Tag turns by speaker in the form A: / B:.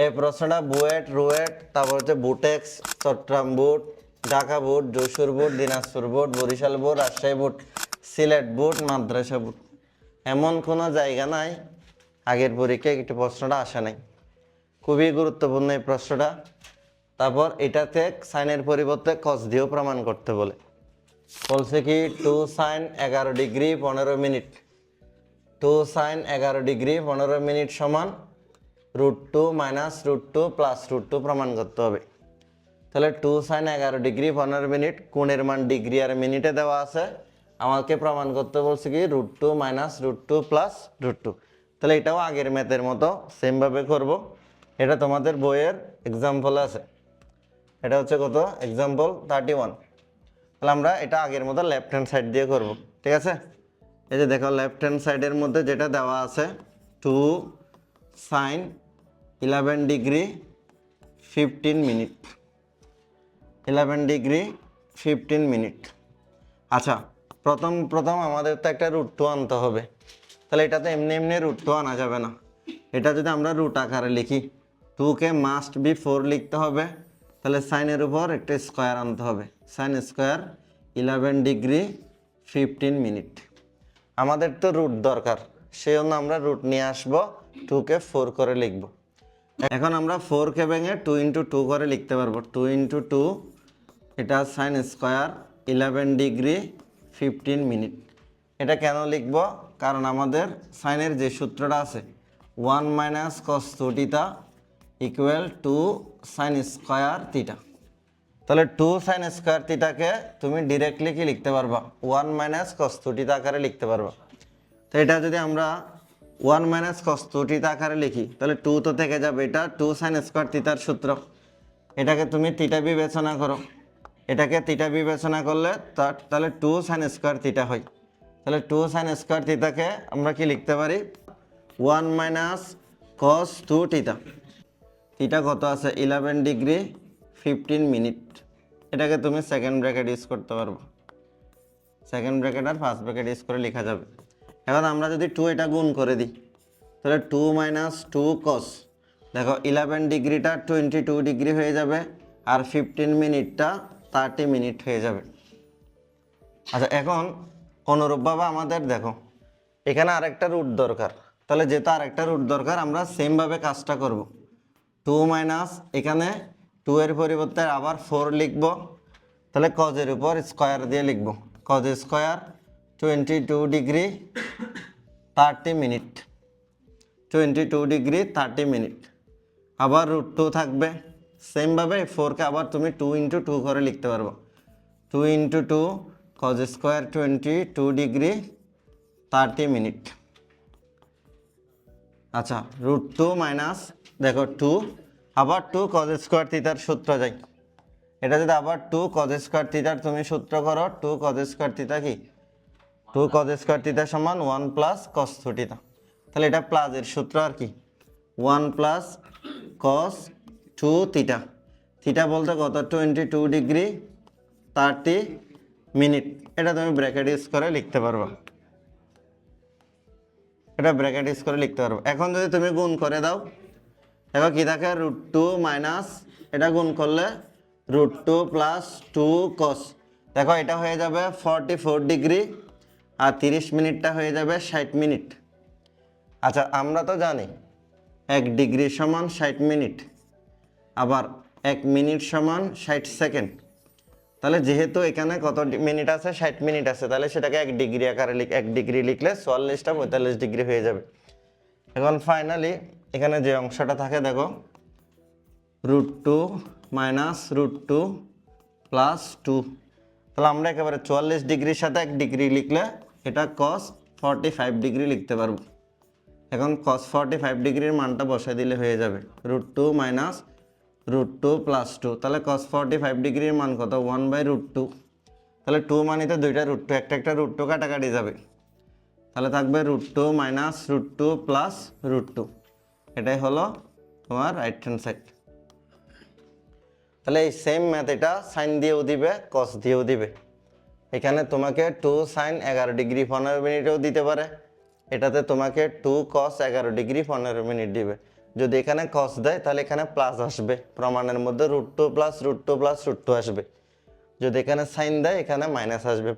A: এই প্রশ্নটা বুয়েট, রুয়েট, তারপর হচ্ছে BUTEX, Chittagong board, Dhaka board, Jessore board, Dinajpur board, Barishal board, Rajshahi board, Sylhet board, Madrasa board, এমন কোনো জায়গা নাই আগের পরীক্ষায় একটি প্রশ্নটা আসে নাই। খুবই গুরুত্বপূর্ণ এই প্রশ্নটা। তারপর এটাতে সাইনের পরিবর্তে কস দিয়েও প্রমাণ করতে বলছে কি 2 sine 11 degree 15 minute, 2 sine 11 degree 15 minute সমান √2 মাইনাস √2 প্লাস √2 প্রমাণ করতে হবে। তাহলে 2 সাইন 11 ডিগ্রি 15 মিনিট, কোণের মান ডিগ্রি আর মিনিটে দেওয়া আছে, আমাকে প্রমাণ করতে বলছে কি √2 মাইনাস √2 প্লাস √2। তাহলে এটাও আগের ম্যাথের মতো সেমভাবে করব। এটা তোমাদের বইয়ের এক্সাম্পল আছে, এটা হচ্ছে কত এক্সাম্পল 31। তাহলে আমরা এটা আগের মতো লেফট হ্যান্ড সাইড দিয়ে করব, ঠিক আছে। এই যে দেখো লেফট হ্যান্ড সাইডের মধ্যে যেটা দেওয়া আছে 2 sine 11 degree 15 minute, 11 degree 15 minute. আচ্ছা, প্রথম আমাদের তো একটা √2 আনতে হবে। তাহলে এটা তো এমনি এমনি √2 আনা যাবে না, এটা যদি আমরা রুট আকারে লিখি 2কে মাস্ট বি 4 লিখতে হবে। তাহলে সাইনের উপর একটা স্কোয়ার আনতে হবে, সাইন স্কোয়ার 11 ডিগ্রি 15 মিনিট। আমাদের তো রুট দরকার, সেই জন্য আমরা রুট নিয়ে আসবো, 2কে 4 করে লিখব। এখন আমরা 4কে ভেঙে 2 × 2 করে লিখতে পারবো, 2 × 2, এটা সাইন স্কোয়ার 11 ডিগ্রি 15 মিনিট। এটা কেন লিখব? কারণ আমাদের সাইনের যে সূত্রটা আছে 1 minus cos 2 theta equal to sine square theta. তাহলে 2 সাইন স্কোয়ার থিটাকে তুমি ডিরেক্টলি কি লিখতে পারবা 1 মাইনাস কস 2 থিটা আকারে লিখতে পারবা। তো এটা যদি আমরা 1 মাইনাস কস 2 থিটা আকারে লিখি তাহলে 2 তো থেকে যাবে, এটা 2 সাইন স্কোয়ার থিটার সূত্র। এটাকে তুমি থিটা বিবেচনা করো, এটাকে থিটা বিবেচনা করলে তাহলে 2 সাইন স্কোয়ার থিটা হয়। তাহলে 2 সাইন স্কোয়ার থিটাকে আমরা কি লিখতে পারি 1 মাইনাস কস 2 থিটা। থিটা কত আছে 11 ডিগ্রি 15 মিনিট। এটাকে তুমি সেকেন্ড ব্র্যাকেট ইউজ করতে পারবো, সেকেন্ড ব্র্যাকেট আর ফার্স্ট ব্র্যাকেট ইউজ করে লেখা যাবে। এখন আমরা যদি 2 এটা গুণ করে দিই তাহলে 2 মাইনাস 2 কস, দেখো 11 ডিগ্রিটা 22 ডিগ্রি হয়ে যাবে আর 15 মিনিটটা 30 মিনিট হয়ে যাবে। আচ্ছা, এখন অনুরূপভাবে আমাদের দেখো এখানে আরেকটা রুট দরকার। তাহলে যেহেতু আরেকটা রুট দরকার আমরা সেমভাবে কাজটা করব। 2 মাইনাস এখানে 2 এর পরিবর্তে আবার 4 লিখব। তাহলে কজের উপর স্কোয়ার দিয়ে লিখব, cos square 22 degree 30 minute, 22 degree 30 minute. আবার √2 থাকবে, সেমভাবে 4কে আবার তুমি 2 × 2 করে লিখতে পারবো, 2 × 2 কজ স্কোয়ার 22 ডিগ্রি 30 মিনিট। আচ্ছা, √2 মাইনাস দেখো 2, আবার 2 কজ স্কোয়ার থিটার সূত্র যাই। এটা যদি আবার 2 কজ স্কোয়ার থিটার তুমি সূত্র করো, 2 কজ স্কোয়ার থিটা কি 2 কজ স্কোয়ার থিটা সমান 1 প্লাস কস 2 থিটা। তাহলে এটা প্লাসের সূত্র আর কি 1 প্লাস কস 2 থিটা। থিটা বলতে কত 22 ডিগ্রি 30 মিনিট। এটা তুমি ব্র্যাকেট ইউজ করে লিখতে পারবা, এটা ব্র্যাকেট ইউজ করে লিখতে পারবো। এখন যদি তুমি গুণ করে দাও দেখো কি থাকে √2 মাইনাস এটা গুণ করলে √2 প্লাস 2 কস, দেখো এটা হয়ে যাবে 44 ডিগ্রি আর 30 মিনিটটা হয়ে যাবে 60 মিনিট। আচ্ছা, আমরা তো জানি 1 ডিগ্রি সমান 60 মিনিট, আবার 1 মিনিট সমান 60 সেকেন্ড। তাহলে যেহেতু এখানে কত মিনিট আছে 60 মিনিট আছে, তাহলে সেটাকে 1 ডিগ্রি আকারে 1 ডিগ্রি লিখলে 44টা 45 ডিগ্রি হয়ে যাবে। এখন ফাইনালি এখানে যে অংশটা থাকে দেখো √2 মাইনাস √2 প্লাস 2। তাহলে আমরা একেবারে 44 ডিগ্রির সাথে 1 ডিগ্রি লিখলে এটা cos 45 ডিগ্রি লিখতে পারবো। এখন cos 45 ডিগ্রির মানটা বসাই দিলে হয়ে যাবে √2 মাইনাস √2 প্লাস 2। তাহলে cos 45 ডিগ্রির মান কত 1/√2। তাহলে 2 মানে তো দুইটা √2, একটা √2 কাটাকাটি যাবে, তাহলে থাকবে √2 মাইনাস √2 প্লাস √2। এটাই হলো তোমার রাইট হ্যান্ড সাইড। তাহলে এই সেম ম্যাথ এটা সাইন দিয়েও দিবে কস দিয়েও দিবে। এখানে তোমাকে 2 সাইন 11 ডিগ্রি 15 মিনিটেও দিতে পারে, এটাতে তোমাকে 2 cos 11 ডিগ্রি 15 মিনিট দিবে। যদি এখানে কস দেয় তাহলে এখানে প্লাস আসবে, প্রমাণের মধ্যে √2 প্লাস √2 প্লাস √2 আসবে। যদি এখানে সাইন দেয় এখানে মাইনাস আসবে।